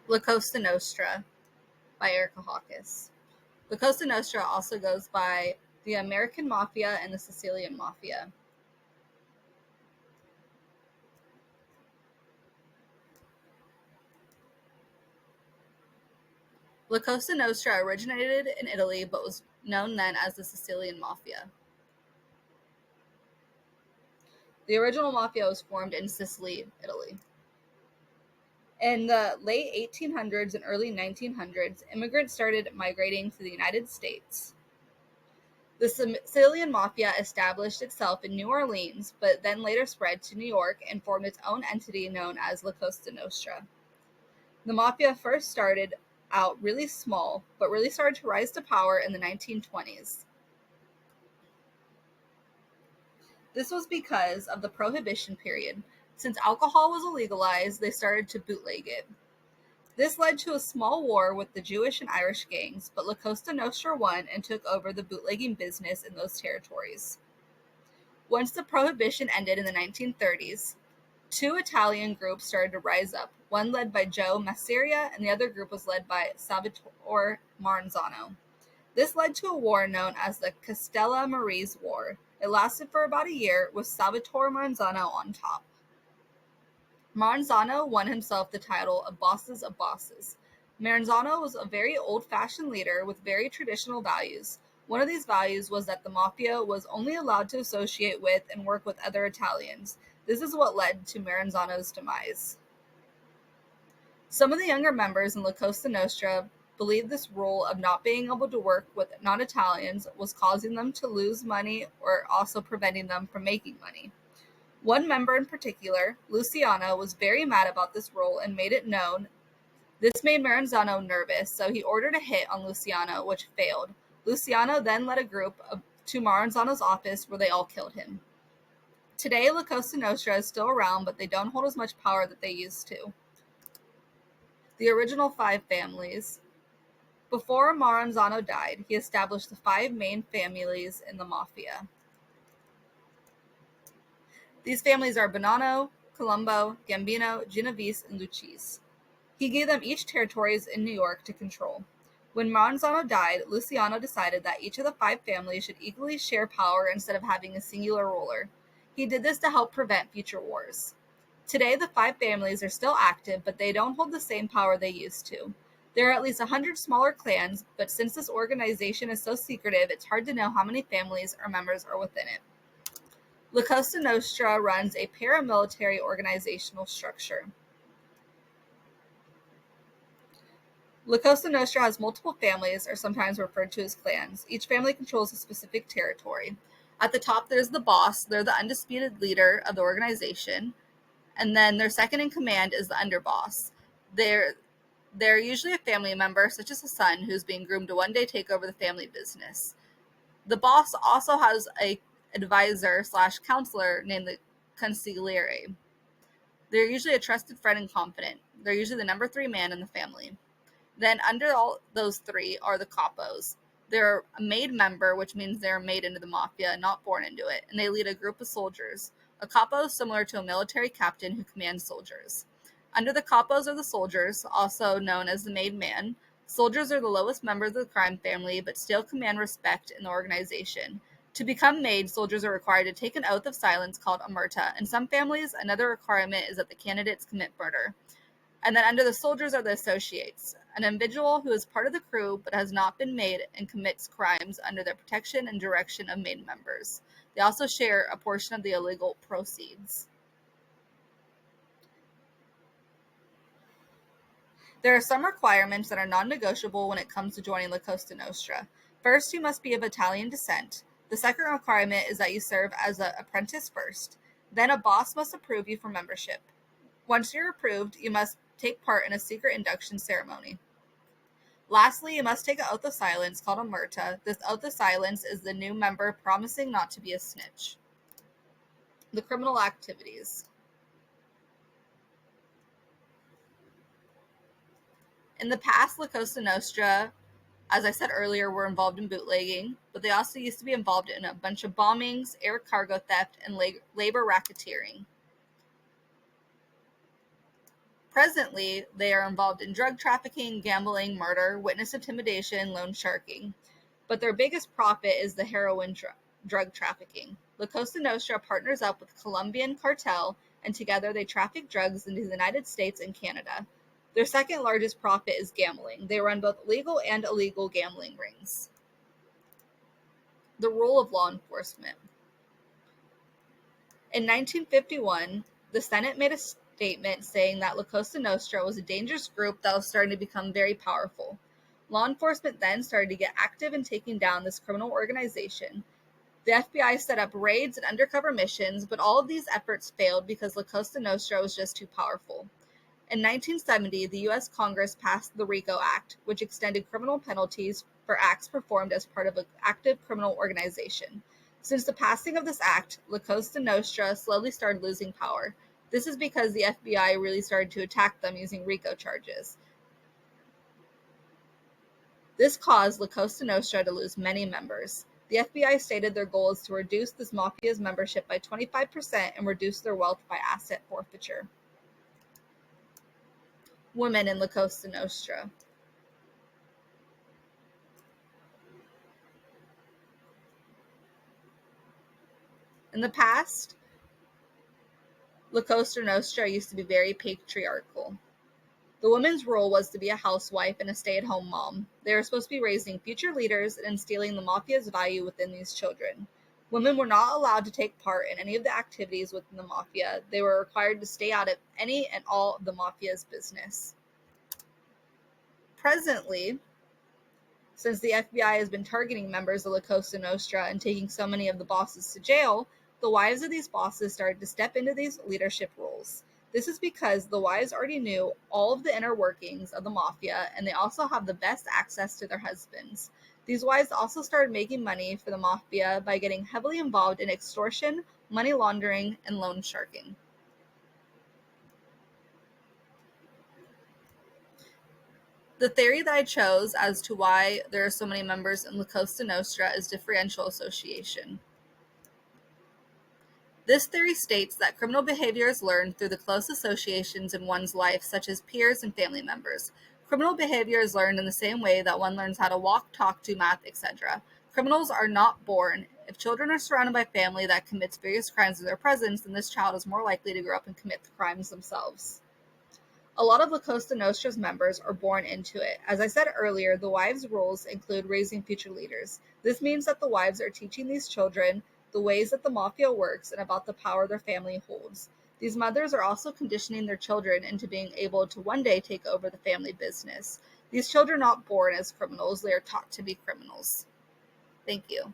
La Cosa Nostra by Erica Hawkes. La Cosa Nostra also goes by the American Mafia and the Sicilian Mafia. La Cosa Nostra originated in Italy but was known then as the Sicilian Mafia. The original mafia was formed in Sicily, Italy. In the late 1800s and early 1900s, immigrants started migrating to the United States. The Sicilian Mafia established itself in New Orleans, but then later spread to New York and formed its own entity known as La Cosa Nostra. The Mafia first started out really small, but really started to rise to power in the 1920s. This was because of the Prohibition period. Since alcohol was illegalized, they started to bootleg it. This led to a small war with the Jewish and Irish gangs, but La Cosa Nostra won and took over the bootlegging business in those territories. Once the Prohibition ended in the 1930s, two Italian groups started to rise up, one led by Joe Masseria and the other group was led by Salvatore Maranzano. This led to a war known as the Castellamarese War. It lasted for about a year, with Salvatore Maranzano on top. Maranzano won himself the title of Bosses of Bosses. Maranzano was a very old-fashioned leader with very traditional values. One of these values was that the mafia was only allowed to associate with and work with other Italians. This is what led to Maranzano's demise. Some of the younger members in La Cosa Nostra believed this rule of not being able to work with non-Italians was causing them to lose money or also preventing them from making money. One member in particular, Luciano, was very mad about this rule and made it known. This made Maranzano nervous, so he ordered a hit on Luciano, which failed. Luciano then led a group to Maranzano's office where they all killed him. Today, La Cosa Nostra is still around, but they don't hold as much power that they used to. The original 5 families. Before Maranzano died, he established the 5 main families in the mafia. These families are Bonanno, Colombo, Gambino, Genovese, and Lucchese. He gave them each territories in New York to control. When Maranzano died, Luciano decided that each of the 5 families should equally share power instead of having a singular ruler. He did this to help prevent future wars. Today, the 5 families are still active, but they don't hold the same power they used to. There are at least 100 smaller clans, but since this organization is so secretive, it's hard to know how many families or members are within it. La Cosa Nostra runs a paramilitary organizational structure. La Cosa Nostra has multiple families, or sometimes referred to as clans. Each family controls a specific territory. At the top, there's the boss. They're the undisputed leader of the organization. And then their second in command is the underboss. They're usually a family member, such as a son, who's being groomed to one day take over the family business. The boss also has a advisor/counselor named the consigliere. They're usually a trusted friend and confidant. They're usually the number 3 man in the family. Then under all those 3 are the capos. They're a made member, which means they're made into the mafia, not born into it, and they lead a group of soldiers. A capo is similar to a military captain who commands soldiers. Under the capos are the soldiers, also known as the made man. Soldiers are the lowest members of the crime family, but still command respect in the organization. To become made, soldiers are required to take an oath of silence called omerta. In some families, another requirement is that the candidates commit murder. And then under the soldiers are the associates, an individual who is part of the crew but has not been made and commits crimes under their protection and direction of made members. They also share a portion of the illegal proceeds. There are some requirements that are non-negotiable when it comes to joining La Cosa Nostra. First, you must be of Italian descent. The second requirement is that you serve as an apprentice first. Then a boss must approve you for membership. Once you're approved, you must take part in a secret induction ceremony. Lastly, you must take an oath of silence called omerta. This oath of silence is the new member promising not to be a snitch. The criminal activities. In the past, La Cosa Nostra, as I said earlier, were involved in bootlegging, but they also used to be involved in a bunch of bombings, air cargo theft, and labor racketeering. Presently, they are involved in drug trafficking, gambling, murder, witness intimidation, loan sharking. But their biggest profit is the heroin drug trafficking. La Cosa Nostra partners up with Colombian cartel, and together they traffic drugs into the United States and Canada. Their second largest profit is gambling. They run both legal and illegal gambling rings. The role of law enforcement. In 1951, the Senate made a statement saying that La Cosa Nostra was a dangerous group that was starting to become very powerful. Law enforcement then started to get active in taking down this criminal organization. The FBI set up raids and undercover missions, but all of these efforts failed because La Cosa Nostra was just too powerful. In 1970, the U.S. Congress passed the RICO Act, which extended criminal penalties for acts performed as part of an active criminal organization. Since the passing of this act, La Cosa Nostra slowly started losing power. This is because the FBI really started to attack them using RICO charges. This caused La Cosa Nostra to lose many members. The FBI stated their goal is to reduce this mafia's membership by 25% and reduce their wealth by asset forfeiture. Women in La Cosa Nostra. In the past, La Cosa Nostra used to be very patriarchal. The woman's role was to be a housewife and a stay-at-home mom. They were supposed to be raising future leaders and instilling the mafia's value within these children. Women were not allowed to take part in any of the activities within the mafia. They were required to stay out of any and all of the mafia's business. Presently, since the FBI has been targeting members of La Cosa Nostra and taking so many of the bosses to jail, the wives of these bosses started to step into these leadership roles. This is because the wives already knew all of the inner workings of the mafia, and they also have the best access to their husbands. These wives also started making money for the mafia by getting heavily involved in extortion, money laundering, and loan sharking. The theory that I chose as to why there are so many members in La Cosa Nostra is differential association. This theory states that criminal behavior is learned through the close associations in one's life, such as peers and family members. Criminal behavior is learned in the same way that one learns how to walk, talk, do math, etc. Criminals are not born. If children are surrounded by family that commits various crimes in their presence, then this child is more likely to grow up and commit the crimes themselves. A lot of La Cosa Nostra's members are born into it. As I said earlier, the wives' roles include raising future leaders. This means that the wives are teaching these children the ways that the mafia works and about the power their family holds. These mothers are also conditioning their children into being able to one day take over the family business. These children are not born as criminals, they are taught to be criminals. Thank you.